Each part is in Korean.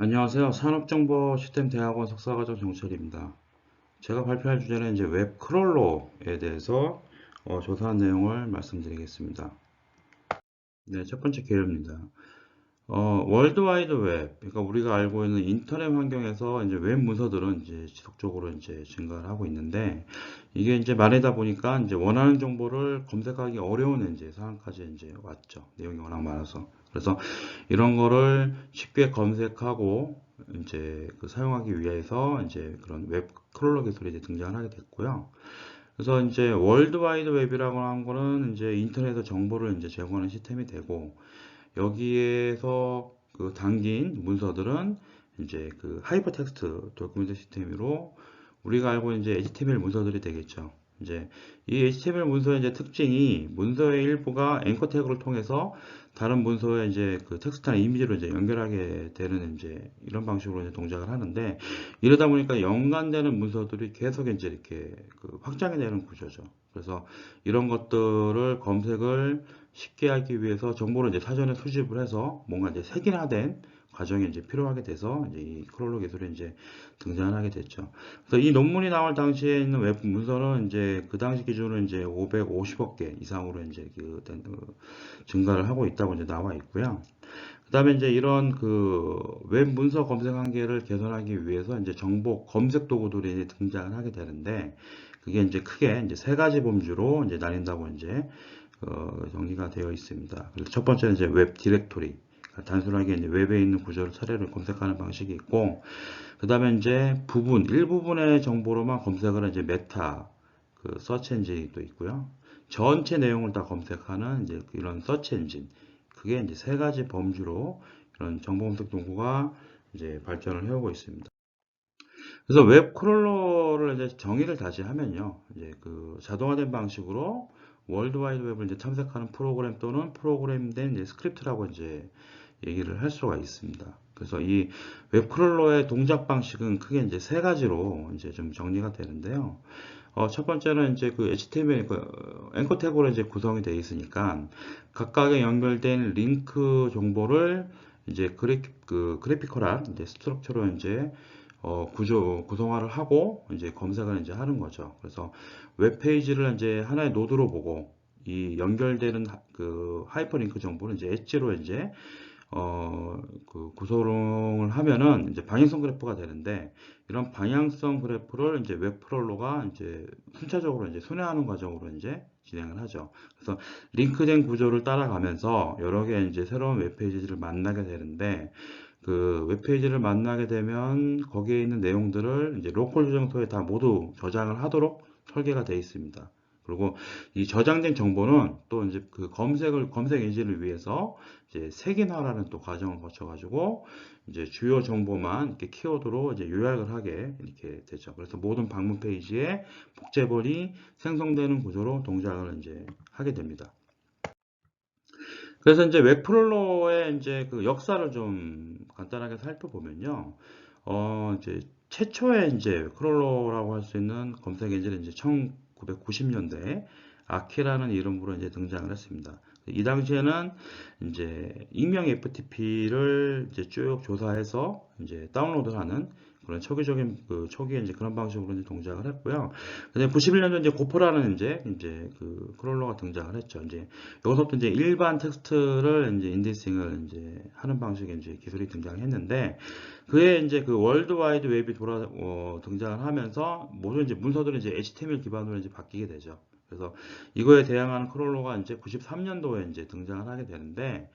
안녕하세요. 산업정보시스템대학원 석사과정 정철입니다. 제가 발표할 주제는 이제 웹 크롤러에 대해서 조사한 내용을 말씀드리겠습니다. 네, 첫 번째 개요입니다. 월드와이드 웹, 그러니까 우리가 알고 있는 인터넷 환경에서 이제 웹 문서들은 이제 지속적으로 이제 증가를 하고 있는데, 이게 이제 말이다 보니까 이제 원하는 정보를 검색하기 어려운 이제 상황까지 이제 왔죠. 내용이 워낙 많아서. 그래서 이런 거를 쉽게 검색하고 이제 그 사용하기 위해서 이제 그런 웹 크롤러 기술이 이제 등장을 하게 됐고요. 그래서 이제 월드와이드 웹이라고 하는 거는 이제 인터넷에서 정보를 이제 제공하는 시스템이 되고, 여기에서 그 담긴 문서들은 이제 그 하이퍼텍스트 도큐멘트 시스템으로 우리가 알고 있는 이제 HTML 문서들이 되겠죠. 이제 이 HTML 문서의 이제 특징이 문서의 일부가 앵커 태그를 통해서 다른 문서에 이제 그 텍스트나 이미지로 이제 연결하게 되는 이제 이런 방식으로 이제 동작을 하는데, 이러다 보니까 연관되는 문서들이 계속 이제 이렇게 그 확장이 되는 구조죠. 그래서 이런 것들을 검색을 쉽게 하기 위해서 정보를 이제 사전에 수집을 해서 뭔가 이제 색인화된 과정이 이제 필요하게 돼서 이제 이 크롤러 기술이 이제 등장을 하게 됐죠. 그래서 이 논문이 나올 당시에 있는 웹 문서는 이제 그 당시 기준으로 이제 550억 개 이상으로 이제 증가를 하고 있다고 이제 나와 있고요. 그다음에 이제 이런 그 웹 문서 검색 한계를 개선하기 위해서 이제 정보 검색 도구들이 등장을 하게 되는데, 그게 이제 크게 이제 세 가지 범주로 이제 나뉜다고 이제 정리가 되어 있습니다. 그래서 첫 번째는 이제 웹 디렉토리. 그러니까 단순하게 이제 웹에 있는 구조를 차례로 검색하는 방식이 있고, 그 다음에 이제 일부분의 정보로만 검색을 이제 메타, 그 서치 엔진이 또 있고요. 전체 내용을 다 검색하는 이제 이런 서치 엔진. 그게 이제 세 가지 범주로 이런 정보 검색 도구가 이제 발전을 해오고 있습니다. 그래서 웹 크롤러를 이제 정의를 다시 하면요. 이제 그 자동화된 방식으로 월드와이드 웹을 이제 탐색하는 프로그램 또는 프로그램된 이제 스크립트라고 이제 얘기를 할 수가 있습니다. 그래서 이 웹 크롤러의 동작 방식은 크게 이제 세 가지로 이제 좀 정리가 되는데요. 첫 번째는 이제 그 HTML 앵커 태그로 이제 구성이 되어 있으니까 각각의 연결된 링크 정보를 이제 그래피컬한 이제 스트럭처로 이제 구성화를 하고 이제 검색을 이제 하는 거죠. 그래서 웹 페이지를 이제 하나의 노드로 보고 이 연결되는 그 하이퍼링크 정보는 이제 엣지로 이제 그 구성을 하면은 이제 방향성 그래프가 되는데, 이런 방향성 그래프를 이제 웹 프롤러가 이제 순차적으로 이제 순회하는 과정으로 이제 진행을 하죠. 그래서 링크된 구조를 따라가면서 여러 개 이제 새로운 웹 페이지를 만나게 되는데, 그 웹페이지를 만나게 되면 거기에 있는 내용들을 이제 로컬 저장소에 다 모두 저장을 하도록 설계가 되어 있습니다. 그리고 이 저장된 정보는 또 이제 그 검색 엔진을 위해서 이제 색인화라는 또 과정을 거쳐가지고 이제 주요 정보만 이렇게 키워드로 이제 요약을 하게 이렇게 되죠. 그래서 모든 방문 페이지에 복제본이 생성되는 구조로 동작을 이제 하게 됩니다. 그래서 이제 웹프롤러의 이제 그 역사를 좀 간단하게 살펴보면요. 이제 최초의 이제 크롤러라고 할 수 있는 검색 엔진은 이제 1990년대에 아키라는 이름으로 이제 등장을 했습니다. 이 당시에는 이제 익명 FTP를 이제 쭉 조사해서 이제 다운로드하는 그런 초기에 이제 그런 방식으로 이제 동작을 했고요. 근데 91년도 이제 고프라는 이제 그 크롤러가 등장을 했죠. 이제 여기서부터 이제 일반 텍스트를 이제 인덱싱을 이제 하는 방식의 이제 기술이 등장했는데, 그에 이제 그 월드와이드 웹이 등장을 하면서 모든 이제 문서들은 이제 HTML 기반으로 이제 바뀌게 되죠. 그래서 이거에 대항하는 크롤러가 이제 93년도에 이제 등장을 하게 되는데,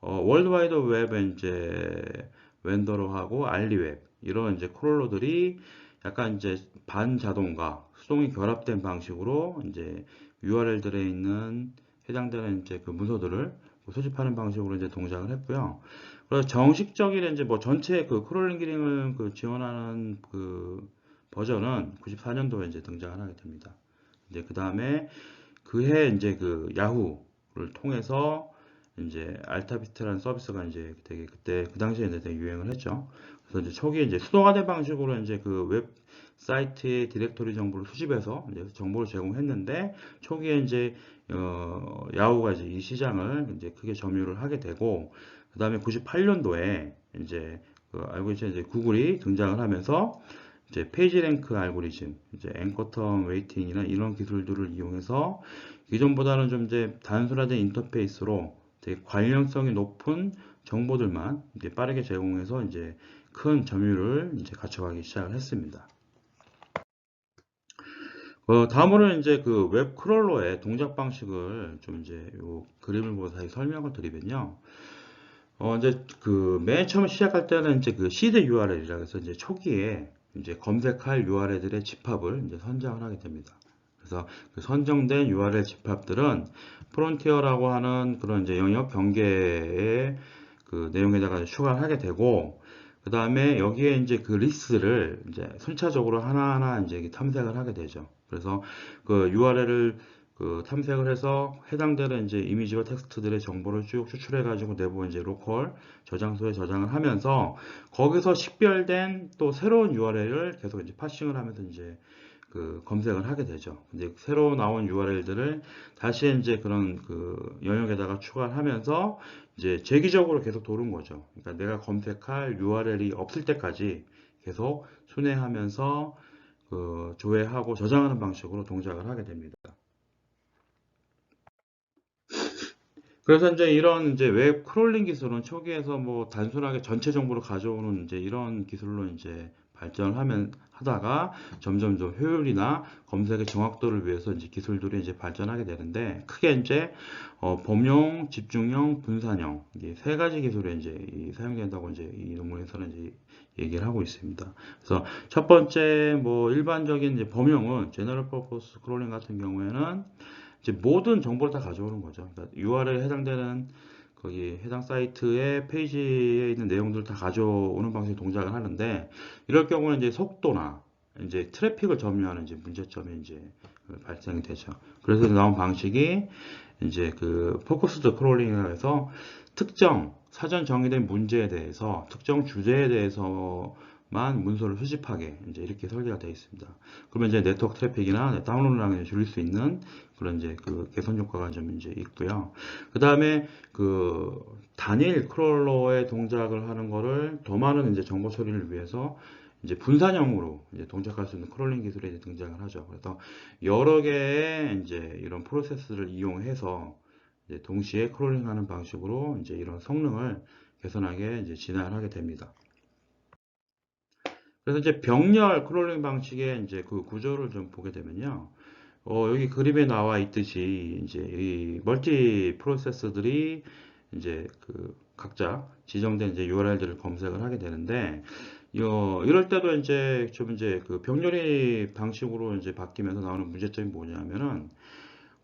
월드와이드 웹은 이제 웬더러하고 알리웹 이런 이제 크롤러들이 약간 이제 반자동과 수동이 결합된 방식으로 이제 URL들에 있는 해당되는 이제 그 문서들을 수집하는 방식으로 이제 동작을 했고요. 그래서 정식적인 이제 뭐 전체 그 크롤링 기능을 그 지원하는 그 버전은 94년도에 이제 등장을 하게 됩니다. 이제 그 다음에 그해 이제 그 야후를 통해서 이제 알타비스트라는 서비스가 이제 되게 그때 그 당시에 이제 되게 유행을 했죠. 그래서 이제 초기에 이제 수동화된 방식으로 이제 그 웹사이트의 디렉토리 정보를 수집해서 이제 정보를 제공했는데, 초기에 이제 야후가 이제 이 시장을 이제 크게 점유를 하게 되고, 그 다음에 98년도에 이제 그 알고리즘 이제 구글이 등장을 하면서 이제 페이지 랭크 알고리즘, 이제 앵커텀 웨이팅이나 이런 기술들을 이용해서 기존보다는 좀 이제 단순화된 인터페이스로 되게 관련성이 높은 정보들만 이제 빠르게 제공해서 이제 큰 점유율을 이제 갖춰가기 시작을 했습니다. 다음으로는 이제 그 웹 크롤러의 동작 방식을 좀 이제 요 그림을 보고 다시 설명을 드리면요. 이제 그 맨 처음 시작할 때는 이제 그 시드 URL이라 해서 이제 초기에 이제 검색할 URL들의 집합을 이제 선정을 하게 됩니다. 그래서 그 선정된 URL 집합들은 프론티어라고 하는 그런 이제 영역 경계의 그 내용에다가 추가를 하게 되고, 그 다음에 여기에 이제 그 리스트를 이제 순차적으로 하나하나 이제 탐색을 하게 되죠. 그래서 그 URL을 그 탐색을 해서 해당되는 이제 이미지와 텍스트들의 정보를 쭉 추출해 가지고 내부 이제 로컬 저장소에 저장을 하면서 거기서 식별된 또 새로운 URL을 계속 이제 파싱을 하면서 이제 그 검색을 하게 되죠. 이제 새로 나온 URL들을 다시 이제 그런 그 영역에다가 추가를 하면서 이제 재기적으로 계속 도는 거죠. 그러니까 내가 검색할 URL이 없을 때까지 계속 순회하면서 그 조회하고 저장하는 방식으로 동작을 하게 됩니다. 그래서 이제 이런 이제 웹 크롤링 기술은 초기에서 뭐 단순하게 전체 정보를 가져오는 이제 이런 기술로 이제 발전을 하다가 점점 더 효율이나 검색의 정확도를 위해서 이제 기술들이 이제 발전하게 되는데, 크게 이제 범용, 집중형, 분산형 이게 세 가지 기술이 이제 사용된다고 이제 이 논문에서는 이제 얘기를 하고 있습니다. 그래서 첫 번째 뭐 일반적인 이제 범용은 제너럴 퍼포스 크롤링 같은 경우에는 이제 모든 정보를 다 가져오는 거죠. 그러니까 URL에 해당되는 거기 해당 사이트의 페이지에 있는 내용들을 다 가져오는 방식의 동작을 하는데, 이럴 경우는 이제 속도나 이제 트래픽을 점유하는 이제 문제점이 이제 발생이 되죠. 그래서 나온 방식이 이제 그 포커스드 크롤링이라고 해서 특정 사전 정의된 문제에 대해서 특정 주제에 대해서만 문서를 수집하게 이제 이렇게 설계가 되어 있습니다. 그러면 이제 네트워크 트래픽이나 다운로드량을 줄일 수 있는 그런 이제 그 개선 효과가 좀 이제 있고요. 그 다음에 그 단일 크롤러의 동작을 하는 거를 더 많은 이제 정보 처리를 위해서 이제 분산형으로 이제 동작할 수 있는 크롤링 기술이 이제 등장을 하죠. 그래서 여러 개의 이제 이런 프로세스를 이용해서 이제 동시에 크롤링하는 방식으로 이제 이런 성능을 개선하게 이제 진화를 하게 됩니다. 그래서 이제 병렬 크롤링 방식의 이제 그 구조를 좀 보게 되면요. 여기 그림에 나와 있듯이 이제 이 멀티 프로세스들이 이제 그 각자 지정된 이제 URL들을 검색을 하게 되는데, 이럴 때도 이제 좀 이제 그 병렬이 방식으로 이제 바뀌면서 나오는 문제점이 뭐냐면은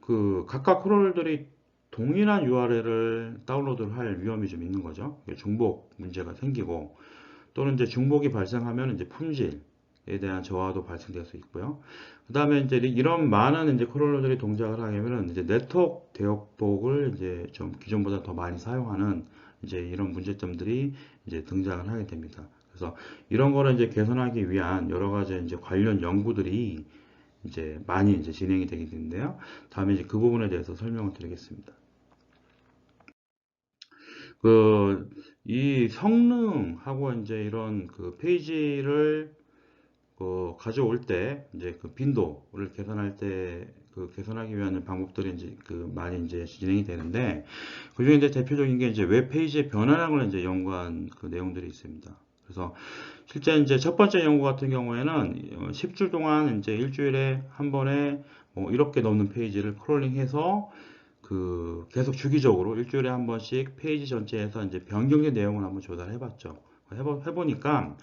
그 각각 크롤들이 동일한 URL을 다운로드를 할 위험이 좀 있는 거죠. 중복 문제가 생기고, 또는 이제 중복이 발생하면 이제 품질에 대한 저하도 발생될 수 있고요. 그 다음에 이제 이런 많은 이제 크롤러들이 동작을 하려면 이제 네트워크 대역폭을 이제 좀 기존보다 더 많이 사용하는 이제 이런 문제점들이 이제 등장을 하게 됩니다. 그래서 이런 거를 이제 개선하기 위한 여러 가지 이제 관련 연구들이 이제 많이 이제 진행이 되게 되는데요. 다음에 이제 그 부분에 대해서 설명을 드리겠습니다. 그, 이 성능하고 이제 이런 그 페이지를 가져올 때 이제 그 빈도를 개선할 때 그 개선하기 위한 방법들이 이제 그 많이 이제 진행이 되는데, 그중에 이제 대표적인 게 이제 웹페이지의 변화량을 이제 연구한 그 내용들이 있습니다. 그래서 실제 이제 첫 번째 연구 같은 경우에는 10주 동안 이제 일주일에 한 번에 뭐 이렇게 넘는 페이지를 크롤링해서 그 계속 주기적으로 일주일에 한 번씩 페이지 전체에서 이제 변경된 내용을 한번 조사를 해봤죠. 해보니까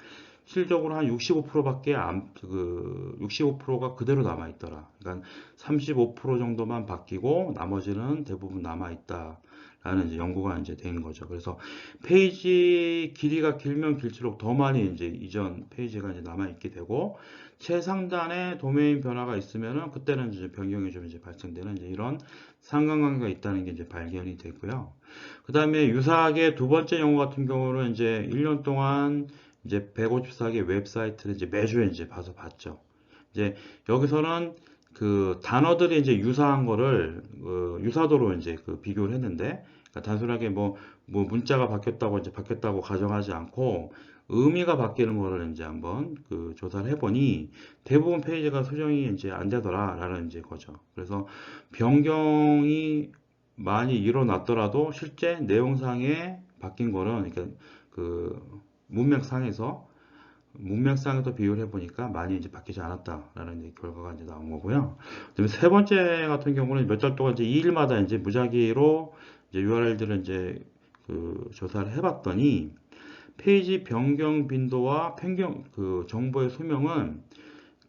실적으로 한 65%밖에 그 65%가 그대로 남아 있더라. 그러니까 35% 정도만 바뀌고 나머지는 대부분 남아 있다. 라는 이제 연구가 이제 된 거죠. 그래서 페이지 길이가 길면 길수록 더 많이 이제 이전 페이지가 이제 남아 있게 되고, 최상단에 도메인 변화가 있으면은 그때는 이제 변경이 좀 이제 발생되는 이제 이런 상관관계가 있다는 게 이제 발견이 되고요. 그 다음에 유사하게 두 번째 연구 같은 경우는 이제 1년 동안 이제 154개 웹사이트를 이제 매주 이제 봐서 봤죠. 이제 여기서는 그 단어들이 이제 유사한 거를 유사도로 이제 그 비교를 했는데, 그러니까 단순하게 뭐 문자가 바뀌었다고 이제 바뀌었다고 가정하지 않고 의미가 바뀌는 거를 이제 한번 그 조사를 해보니 대부분 페이지가 수정이 이제 안 되더라라는 이제 거죠. 그래서 변경이 많이 일어났더라도 실제 내용상에 바뀐 거는 그러니까 그 문맥상에서 비교를 해보니까 많이 이제 바뀌지 않았다라는 이제 결과가 이제 나온 거고요. 그다음에 세 번째 같은 경우는 몇 달 동안 이제 2일마다 이제 무작위로 이제 URL들을 이제 그 조사를 해봤더니 페이지 변경 빈도와 변경 그 정보의 수명은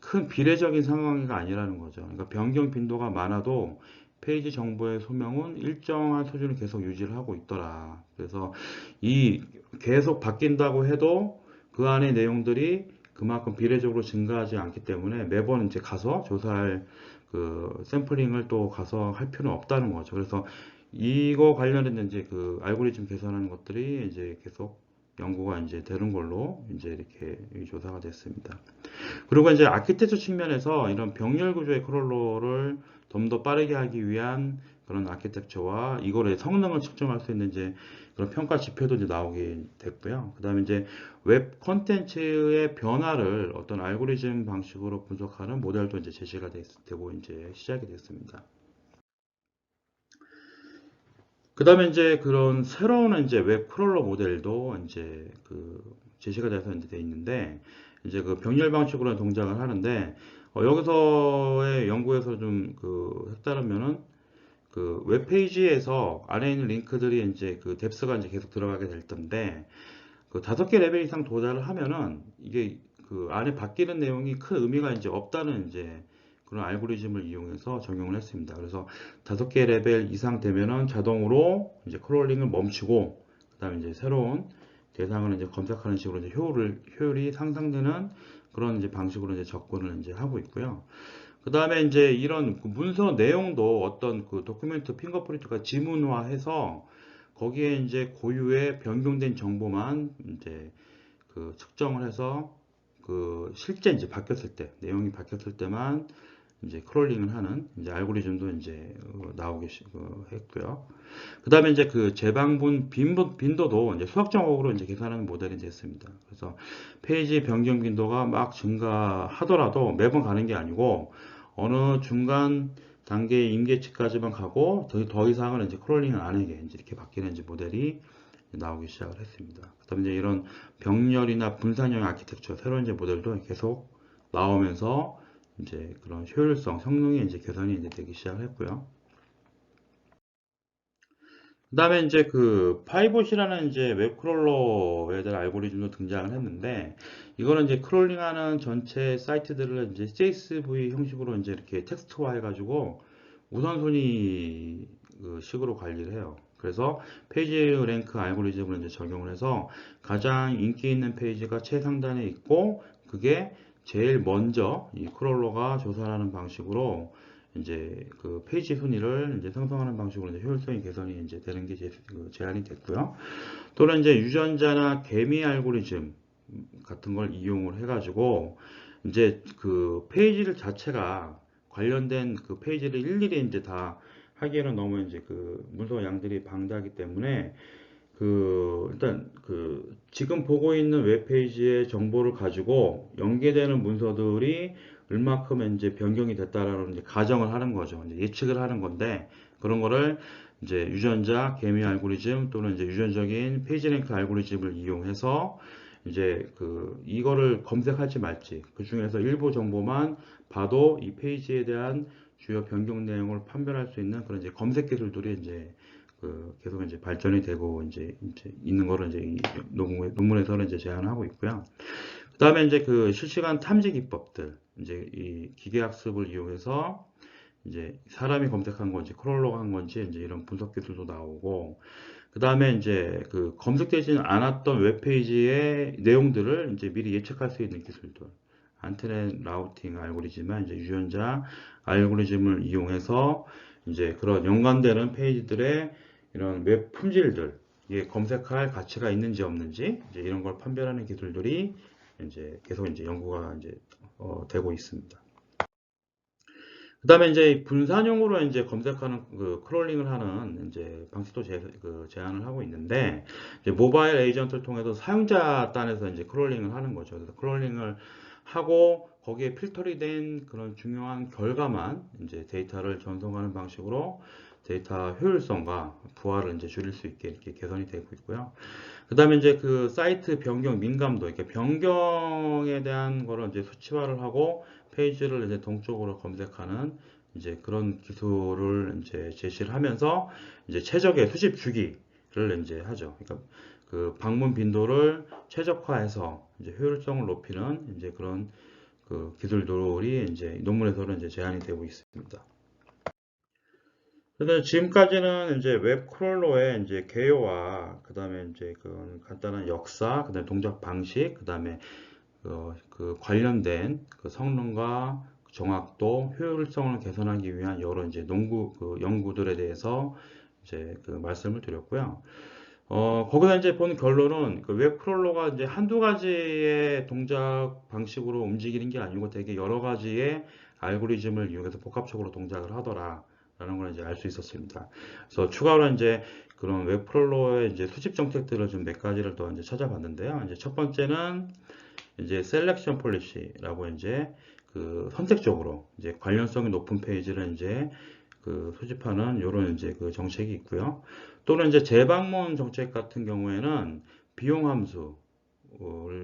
큰 비례적인 상황이 아니라는 거죠. 그러니까 변경 빈도가 많아도 페이지 정보의 소명은 일정한 수준을 계속 유지를 하고 있더라. 그래서 이 계속 바뀐다고 해도 그 안의 내용들이 그만큼 비례적으로 증가하지 않기 때문에 매번 이제 가서 조사할 그 샘플링을 또 가서 할 필요는 없다는 거죠. 그래서 이거 관련해서 이제 그 알고리즘 개선하는 것들이 이제 계속 연구가 이제 되는 걸로 이제 이렇게 조사가 됐습니다. 그리고 이제 아키텍처 측면에서 이런 병렬 구조의 크롤러를 좀 더 빠르게 하기 위한 그런 아키텍처와 이거의 성능을 측정할 수 있는 이제 그런 평가 지표도 이제 나오게 됐고요. 그 다음에 이제 웹 콘텐츠의 변화를 어떤 알고리즘 방식으로 분석하는 모델도 이제 제시가 되고 이제 시작이 됐습니다. 그 다음에 이제 그런 새로운 이제 웹 크롤러 모델도 이제 그 제시가 돼서 이제 돼 있는데 이제 그 병렬 방식으로 동작을 하는데 여기서의 연구에서 좀 그 색다르면은 그 웹페이지에서 안에 있는 링크들이 이제 그 뎁스가 이제 계속 들어가게 될 텐데 그 5개 레벨 이상 도달을 하면은 이게 그 안에 바뀌는 내용이 큰 의미가 이제 없다는 이제 그런 알고리즘을 이용해서 적용을 했습니다. 그래서 5개 레벨 이상 되면은 자동으로 이제 크롤링을 멈추고 그다음에 이제 새로운 대상을 이제 검색하는 식으로 이제 효율이 상승되는 그런 이제 방식으로 이제 접근을 이제 하고 있고요. 그 다음에 이제 이런 그 문서 내용도 어떤 그 도큐멘트 핑거프린트가 지문화해서 거기에 이제 고유의 변경된 정보만 이제 그 측정을 해서 그 실제 이제 바뀌었을 때 내용이 바뀌었을 때만 이제 크롤링을 하는 이제 알고리즘도 이제 나오게 했고요. 그 다음에 이제 그 재방문 빈도도 이제 수학적으로 이제 계산하는 모델이 됐습니다. 그래서 페이지 변경 빈도가 막 증가하더라도 매번 가는 게 아니고 어느 중간 단계의 임계치까지만 가고 더 이상은 이제 크롤링을 안 하게 이제 이렇게 바뀌는 이제 모델이 나오기 시작을 했습니다. 그다음에 이제 이런 병렬이나 분산형 아키텍처 새로운 이제 모델도 계속 나오면서 이제 그런 효율성, 성능이 이제 개선이 이제 되기 시작을 했고요. 그다음에 이제 그 파이봇이라는 이제 웹 크롤러에 대한 알고리즘도 등장을 했는데 이거는 이제 크롤링하는 전체 사이트들을 이제 CSV 형식으로 이제 이렇게 텍스트화 해가지고 우선순위 그 식으로 관리를 해요. 그래서 페이지 랭크 알고리즘을 이제 적용을 해서 가장 인기 있는 페이지가 최상단에 있고 그게 제일 먼저 이 크롤러가 조사하는 방식으로 이제 그 페이지 순위를 이제 생성하는 방식으로 이제 효율성이 개선이 이제 되는 게 제안이 됐고요. 또는 이제 유전자나 개미 알고리즘 같은 걸 이용을 해가지고 이제 그 페이지를 자체가 관련된 그 페이지를 일일이 이제 다 하기에는 너무 이제 그 문서 양들이 방대하기 때문에 그 일단 그 지금 보고 있는 웹페이지의 정보를 가지고 연계되는 문서들이 얼마큼 이제 변경이 됐다라는 이제 가정을 하는 거죠. 이제 예측을 하는 건데 그런 거를 이제 유전자 개미 알고리즘 또는 이제 유전적인 페이지 랭크 알고리즘을 이용해서 이제 그 이거를 검색할지 말지 그 중에서 일부 정보만 봐도 이 페이지에 대한 주요 변경 내용을 판별할 수 있는 그런 이제 검색 기술들이 이제 그 계속 이제 발전이 되고 이제 있는 거를 이제 이 논문에서는 이제 제안하고 있고요. 그 다음에 이제 그 실시간 탐지 기법들 이제 이 기계학습을 이용해서 이제 사람이 검색한 건지 크롤러가 한 건지 이제 이런 분석 기술도 나오고 그 다음에 이제 그 검색되지 않았던 웹페이지의 내용들을 이제 미리 예측할 수 있는 기술들 안테넷 라우팅 알고리즘과 이제 유전자 알고리즘을 이용해서 이제 그런 연관되는 페이지들의 이런 웹 품질들 이게 검색할 가치가 있는지 없는지 이제 이런 걸 판별하는 기술들이 이제 계속 이제 연구가 이제 되고 있습니다. 그다음에 이제 분산형으로 이제 검색하는 그 크롤링을 하는 이제 방식도 제안을 하고 있는데 이제 모바일 에이전트를 통해서 사용자 단에서 이제 크롤링을 하는 거죠. 그래서 크롤링을 하고 거기에 필터리 된 그런 중요한 결과만 이제 데이터를 전송하는 방식으로 데이터 효율성과 부하를 이제 줄일 수 있게 이렇게 개선이 되고 있고요. 그다음에 이제 그 사이트 변경 민감도, 이렇게 변경에 대한 거를 이제 수치화를 하고 페이지를 이제 동적으로 검색하는 이제 그런 기술을 이제 제시를 하면서 이제 최적의 수집 주기를 이제 하죠. 그러니까 그 방문 빈도를 최적화해서 이제 효율성을 높이는 이제 그런 그 기술들이 이제 논문에서는 이제 제안이 되고 있습니다. 그래서 지금까지는 이제 웹 크롤러의 이제 개요와 그다음에 이제 그 간단한 역사, 그다음에 동작 방식, 그다음에 그 관련된 그 성능과 정확도, 효율성을 개선하기 위한 여러 이제 연구들에 대해서 이제 그 말씀을 드렸고요. 거기서 이제 본 결론은 그 웹 크롤러가 이제 한두 가지의 동작 방식으로 움직이는 게 아니고 되게 여러 가지의 알고리즘을 이용해서 복합적으로 동작을 하더라라는 걸 이제 알 수 있었습니다. 그래서 추가로 이제 그런 웹 크롤러의 이제 수집 정책들을 좀 몇 가지를 더 이제 찾아봤는데요. 이제 첫 번째는 이제 셀렉션 폴리시라고 이제 그 선택적으로 이제 관련성이 높은 페이지를 이제 그 수집하는 이런 이제 그 정책이 있고요. 또는 이제 재방문 정책 같은 경우에는 비용 함수를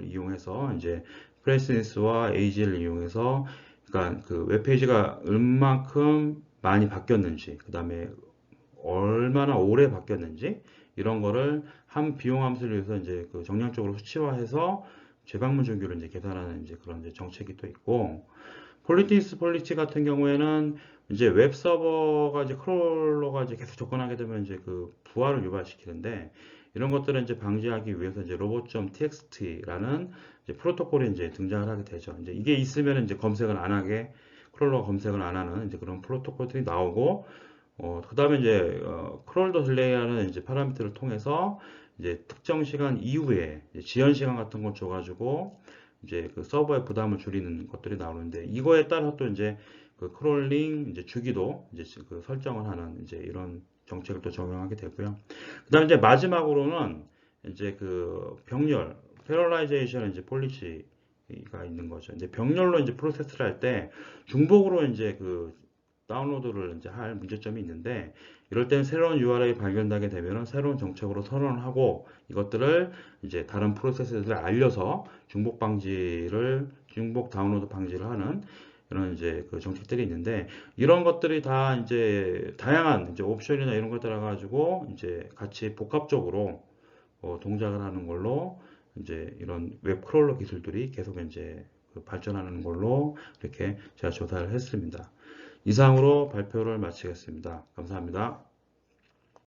이용해서 이제 프레시니스와 에이지를 이용해서 그러니까 그 웹페이지가 얼만큼 많이 바뀌었는지, 그 다음에 얼마나 오래 바뀌었는지 이런 거를 한 비용 함수를 위해서 이제 그 정량적으로 수치화해서 재방문 주기를 이제 계산하는 이제 그런 이제 정책이 또 있고, 폴리티스 폴리티 같은 경우에는 이제 웹 서버가 이제 크롤러가 이제 계속 접근하게 되면 이제 그 부하를 유발시키는데, 이런 것들을 이제 방지하기 위해서 이제 robot.txt라는 이제 프로토콜이 이제 등장을 하게 되죠. 이제 이게 있으면 이제 검색을 안 하게, 크롤러 검색을 안 하는 이제 그런 프로토콜들이 나오고, 그 다음에 이제 크롤더 딜레이라는 이제 파라미터를 통해서 이제 특정 시간 이후에 이제 지연 시간 같은 걸 줘가지고 이제 그 서버의 부담을 줄이는 것들이 나오는데, 이거에 따라서 또 이제 그 크롤링 이제 주기도 이제 그 설정을 하는 이제 이런 정책을 또 적용하게 되고요. 그다음에 이제 마지막으로는 이제 그 병렬 패러라이제이션 이제 폴리시가 있는 거죠. 이제 병렬로 이제 프로세스를 할 때 중복으로 이제 그 다운로드를 이제 할 문제점이 있는데, 이럴 땐 새로운 URL이 발견되게 되면 새로운 정책으로 선언을 하고 이것들을 이제 다른 프로세스들에 알려서 중복 다운로드 방지를 하는 이런 이제 그 정책들이 있는데, 이런 것들이 다 이제 다양한 이제 옵션이나 이런 걸 따라 가지고 이제 같이 복합적으로 동작을 하는 걸로 이제 이런 웹 크롤러 기술들이 계속 이제 그 발전하는 걸로 이렇게 제가 조사를 했습니다. 이상으로 발표를 마치겠습니다. 감사합니다.